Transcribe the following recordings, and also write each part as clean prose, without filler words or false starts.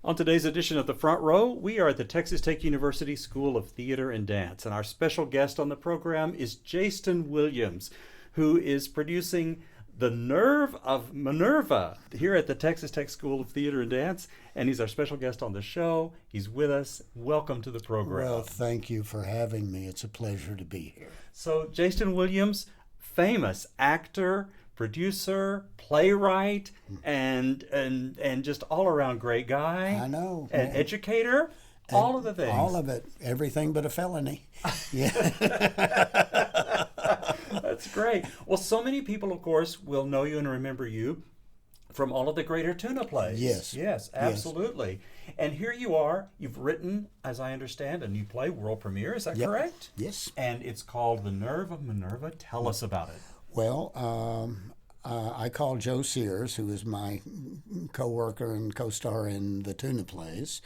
On today's edition of The Front Row, we are at the Texas Tech University School of Theater and Dance, and our special guest on the program is Jaston Williams, who is producing The Nerve of Minerva here at the Texas Tech School of Theater and Dance, and he's our special guest on the show. He's with us. Welcome to the program. Well, thank you for having me. It's a pleasure to be here. So, Jaston Williams, famous actor, producer, playwright, and just all around great guy. I know. An educator, all of the things. All of it. Everything but a felony. Yeah. That's great. Well, so many people, of course, will know you and remember you from all of the Greater Tuna plays. Yes. Absolutely. Yes. And here you are. You've written, as I understand, a new play, world premiere. Is that correct? Yes. And it's called The Nerve of Minerva. Tell us about it. Well, I called Joe Sears, who is my co-worker and co-star in the Tuna plays,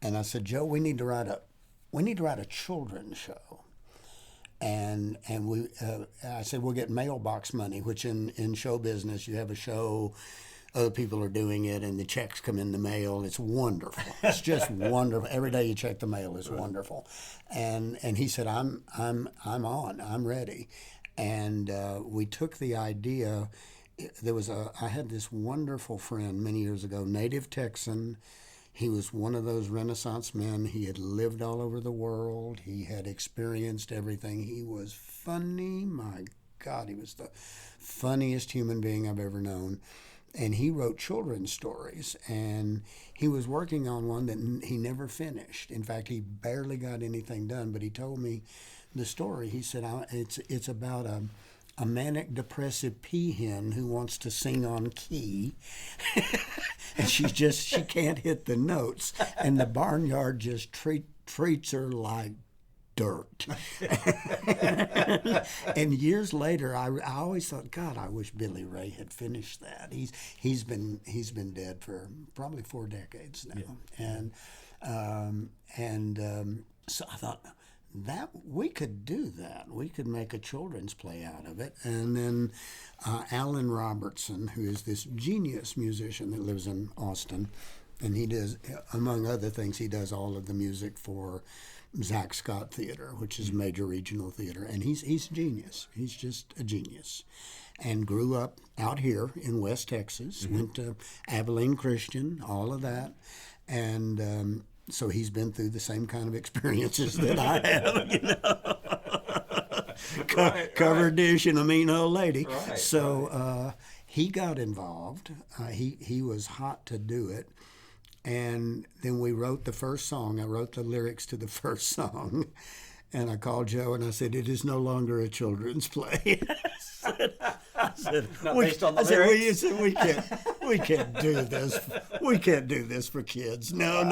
and I said, Joe, we need to write a children's show. And I said, we'll get mailbox money, which in show business, you have a show, other people are doing it, and the checks come in the mail. It's wonderful. It's just wonderful. Every day you check the mail is wonderful. And he said, I'm on. I'm ready. And we took the idea. I had this wonderful friend many years ago, native Texan. He was one of those Renaissance men. He had lived all over the world. He had experienced everything. He was funny. My God, he was the funniest human being I've ever known. And he wrote children's stories. And he was working on one that he never finished. In fact, he barely got anything done. But he told me the story. He said, it's about a manic depressive peahen who wants to sing on key. And she can't hit the notes. And the barnyard just treats her like dirt. And years later, I always thought, God, I wish Billy Ray had finished that. He's been dead for probably 4 decades now. Yeah. So I thought that we could do that. We could make a children's play out of it. And then Alan Robertson, who is this genius musician that lives in Austin, and he does, among other things, he does all of the music for Zach Scott Theater, which is major regional theater. And he's a genius. He's just a genius. And grew up out here in West Texas, went to Abilene Christian, all of that. And so he's been through the same kind of experiences that I have, covered dish and a mean old lady. So he got involved. He was hot to do it. And then we wrote the first song. I wrote the lyrics to the first song. And I called Joe and I said, it is no longer a children's play. I said, we can't do this. We can't do this for kids. No.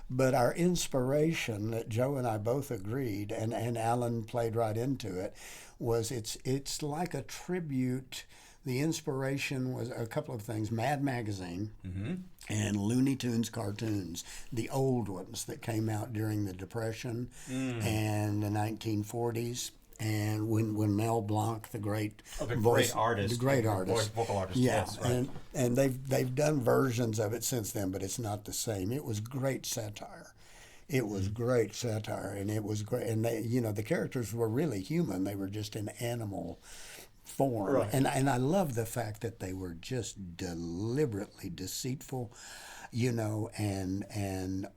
But our inspiration that Joe and I both agreed, and Alan played right into it, was it's like a tribute. The inspiration was a couple of things: Mad Magazine and Looney Tunes cartoons, the old ones that came out during the Depression and the 1940s. And when Mel Blanc, the great vocal artist, yes, right. and they've done versions of it since then, but it's not the same. It was great satire. It was great satire, and it was great. And the characters were really human. They were just in animal form. Right. And I love the fact that they were just deliberately deceitful, and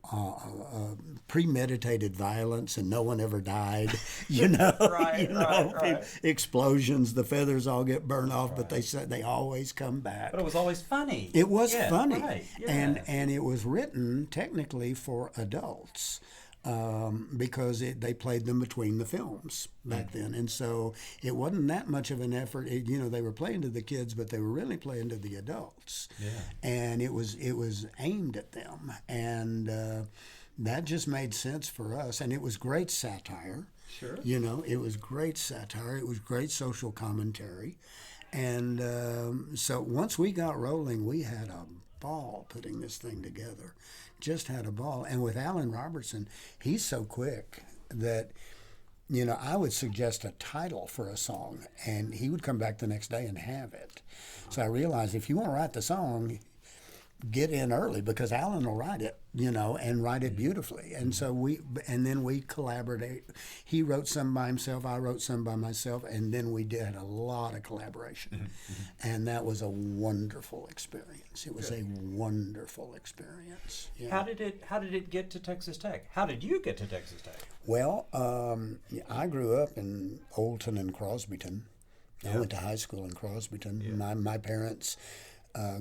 premeditated violence, and no one ever died, Right. Explosions, the feathers all get burned off, but they said they always come back. But it was always funny. It was funny. Right. Yeah. And it was written technically for adults. Because they played them between the films back then. And so it wasn't that much of an effort. They were playing to the kids, but they were really playing to the adults. Yeah. And it was aimed at them. And that just made sense for us. And it was great satire. Sure. It was great satire. It was great social commentary. And so once we got rolling, we had a ball putting this thing together. Just had a ball. And with Alan Robertson, he's so quick that, I would suggest a title for a song, and he would come back the next day and have it. So I realized if you want to write the song, get in early because Alan will write it, and write it beautifully. And so then we collaborate. He wrote some by himself, I wrote some by myself, and then we did a lot of collaboration. And that was a wonderful experience. It was a wonderful experience. Yeah. How did it get to Texas Tech? How did you get to Texas Tech? Well, I grew up in Oldton and Crosbyton. I went to high school in Crosbyton. My parents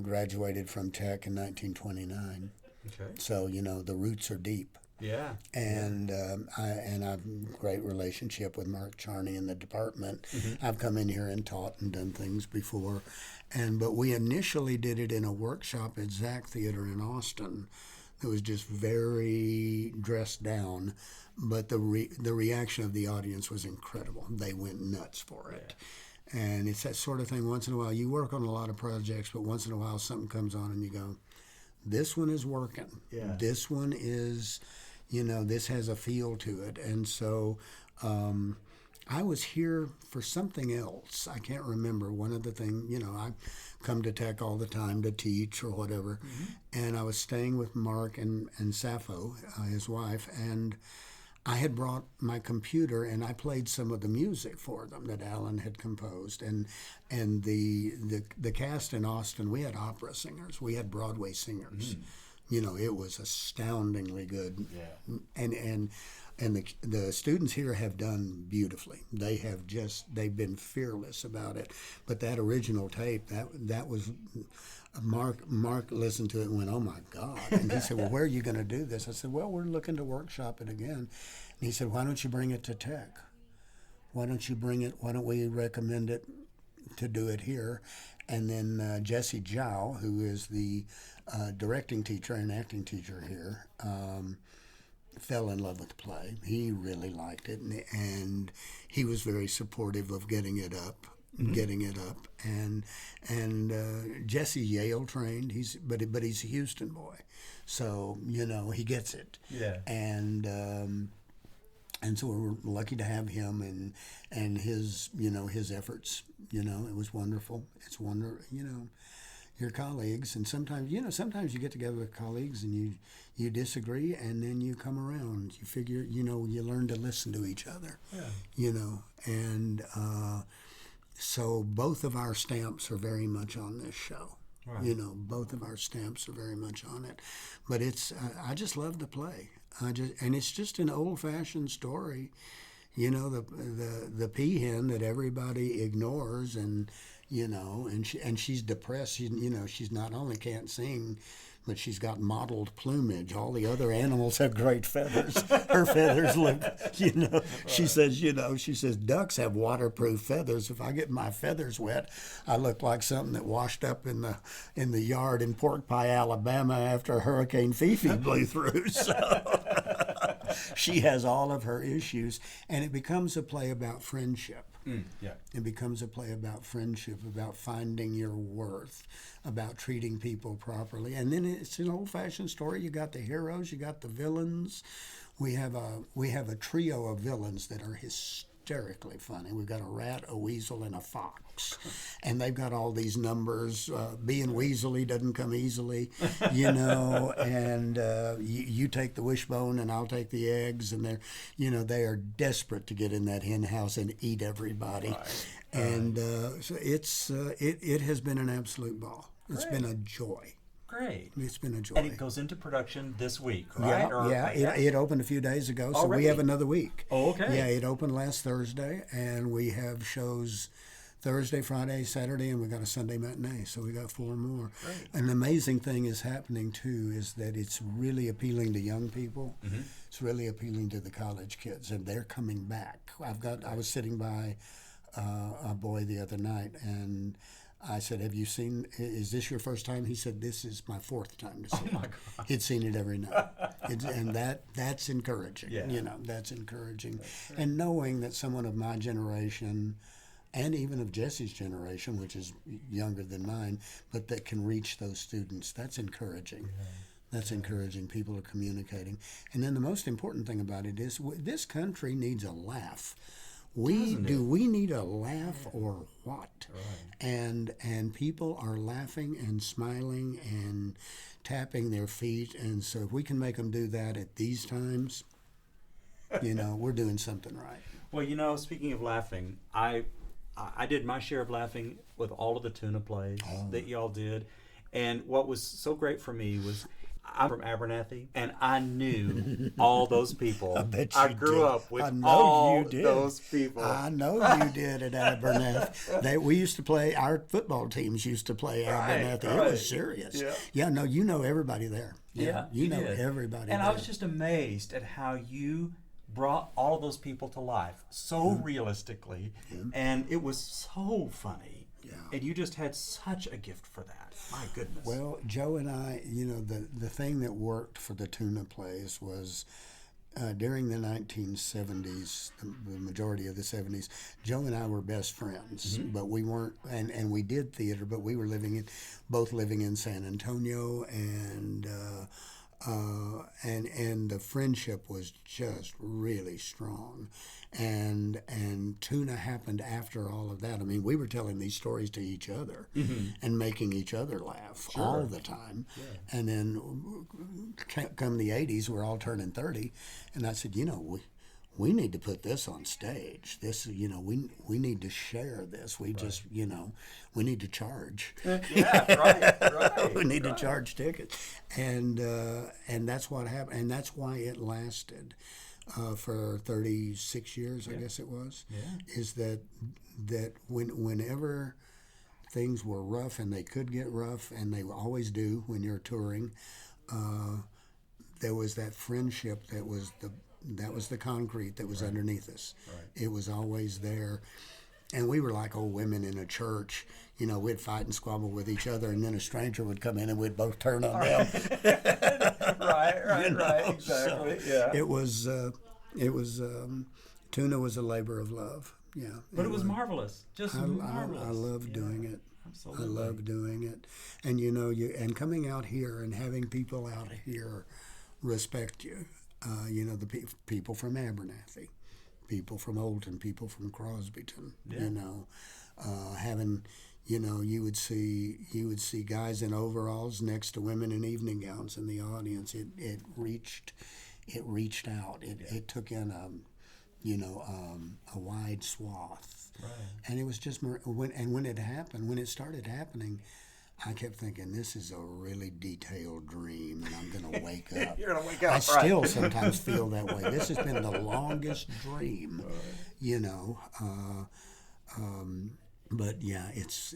graduated from Tech in 1929. Okay. So, the roots are deep. Yeah. And I have a great relationship with Mark Charney in the department. I've come in here and taught and done things before. But we initially did it in a workshop at Zach Theater in Austin. It was just very dressed down, but the reaction of the audience was incredible. They went nuts for it. And it's that sort of thing. Once in a while, you work on a lot of projects, but once in a while something comes on and you go, this one is working. Yeah. This one is, this has a feel to it. And so I was here for something else. I can't remember. One of the things, I come to Tech all the time to teach or whatever. And I was staying with Mark and Sappho, his wife, and I had brought my computer and I played some of the music for them that Alan had composed. And the cast in Austin, we had opera singers, we had Broadway singers. It was astoundingly good. Yeah. And the students here have done beautifully. They've been fearless about it. But that original tape, that was Mark listened to it and went, "Oh my God!" And he said, "Well, where are you going to do this?" I said, "Well, we're looking to workshop it again." And he said, "Why don't you bring it to Tech? Why don't you bring it? Why don't we recommend it to do it here?" And then Jesse Jow, who is the directing teacher and acting teacher here, fell in love with the play. He really liked it, and he was very supportive of getting it up. And Jesse Yale trained. But he's a Houston boy, so he gets it. Yeah. And so we're lucky to have him and his his efforts. It was wonderful. It's your colleagues, and sometimes you get together with colleagues and you disagree, and then you come around. You figure you learn to listen to each other. Yeah. And so both of our stamps are very much on this show. Right. Both of our stamps are very much on it. But it's I just love the play. And it's just an old-fashioned story. The peahen that everybody ignores, and she's depressed. She's not only can't sing, but she's got mottled plumage. All the other animals have great feathers. Her feathers look, she says ducks have waterproof feathers. If I get my feathers wet, I look like something that washed up in the yard in Pork Pie, Alabama after Hurricane Fifi blew through. So she has all of her issues, and it becomes a play about friendship. Yeah. It becomes a play about friendship, about finding your worth, about treating people properly. And then it's an old-fashioned story. You got the heroes, you got the villains. We have a trio of villains that are hysterically funny. We've got a rat, a weasel, and a fox. And they've got all these numbers. Being weaselly doesn't come easily, and you take the wishbone and I'll take the eggs, and they are desperate to get in that hen house and eat everybody. Right. And so it has been an absolute ball. It's been a joy. Great. It's been a joy. And it goes into production this week, right? It opened a few days ago, so Already? we have another week. Oh, okay. Yeah, it opened last Thursday, and we have shows Thursday, Friday, Saturday, and we got a Sunday matinee, so we got 4 more. Great. An amazing thing is happening too is that it's really appealing to young people. Mm-hmm. It's really appealing to the college kids, and they're coming back. I was sitting by a boy the other night, and I said, "Have you seen? Is this your first time?" He said, "This is my 4th time to see it." Oh my God. He'd seen it every night, and that's encouraging. Yeah. That's encouraging, and knowing that someone of my generation, and even of Jesse's generation, which is younger than mine, but that can reach those students, that's encouraging. Yeah. That's encouraging. People are communicating, and then the most important thing about it is this country needs a laugh. We need a laugh or what? Right. And people are laughing and smiling and tapping their feet. And so if we can make them do that at these times, we're doing something right. Well, speaking of laughing, I did my share of laughing with all of the tuna plays that y'all did. And what was so great for me was I'm from Abernathy, and I knew all those people. I grew up with all those people. I know you did at Abernathy. We used to play, our football teams used to play Abernathy. Right. It was serious. Yeah, no, you know everybody there. Yeah, you know everybody and there. I was just amazed at how you brought all of those people to life so realistically, and it was so funny. Yeah. And you just had such a gift for that. My goodness. Well, Joe and I, the thing that worked for the tuna plays was during the 1970s, the majority of the 70s, Joe and I were best friends, but we weren't, and we did theater, but we were both living in San Antonio, and the friendship was just really strong, and tuna happened after all of that. I mean, we were telling these stories to each other and making each other laugh all the time. Yeah. And then come the 80s, we're all turning 30, and I said, we need to put this on stage. This, we need to share this. We just, we need to charge. Yeah, right. We need to charge tickets, and that's what happened, and that's why it lasted for 36 years, I guess it was. Yeah. Is that whenever things were rough, and they could get rough, and they always do when you're touring, there was that friendship that was the concrete that was underneath us. Right. It was always there. And we were like old women in a church. We'd fight and squabble with each other, and then a stranger would come in, and we'd both turn on them. Right, exactly. So yeah. It was tuna was a labor of love. Yeah. But it was marvelous. Just marvelous. I love doing it. Absolutely. I love doing it. And and coming out here and having people out here respect you. The people from Abernathy, people from Olton, people from Crosbyton. Having, you would see guys in overalls next to women in evening gowns in the audience. It reached out. It took in a wide swath. Right. And it was just when it started happening, I kept thinking, this is a really detailed dream, and I'm going to wake up. You're going to wake up, I still sometimes feel that way. This has been the longest dream, but yeah, it's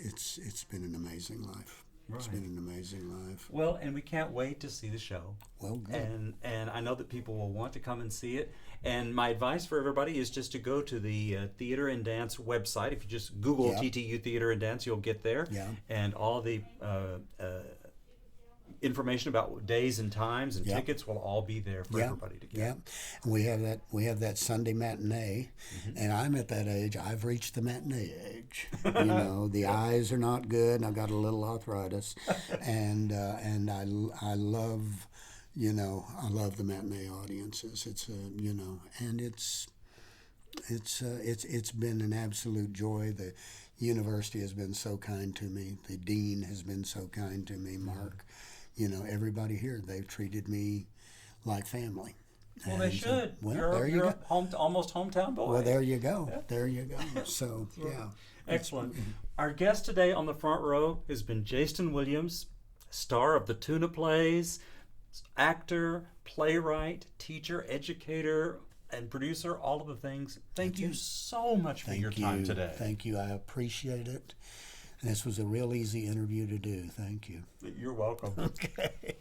been an amazing life. Right. It's been an amazing life. Well, and we can't wait to see the show. Well, good. And I know that people will want to come and see it. And my advice for everybody is just to go to the Theater and Dance website. If you just Google TTU Theater and Dance, you'll get there. Yeah. And all the information about days and times and tickets will all be there for everybody to get. Yeah, and we have that Sunday matinee, and I'm at that age. I've reached the matinee age. The eyes are not good, and I've got a little arthritis, and I love, I love the matinee audiences. It's and it's been an absolute joy. The university has been so kind to me. The dean has been so kind to me, Mark. Everybody here, they've treated me like family. Well, they should. There you go. Almost hometown boy. Well, there you go. Yeah. There you go. So, yeah. Excellent. Our guest today on the front row has been Jaston Williams, star of the Tuna Plays, actor, playwright, teacher, educator, and producer, all of the things. Thank you so much for your time today. Thank you. I appreciate it. This was a real easy interview to do. Thank you. You're welcome. Okay.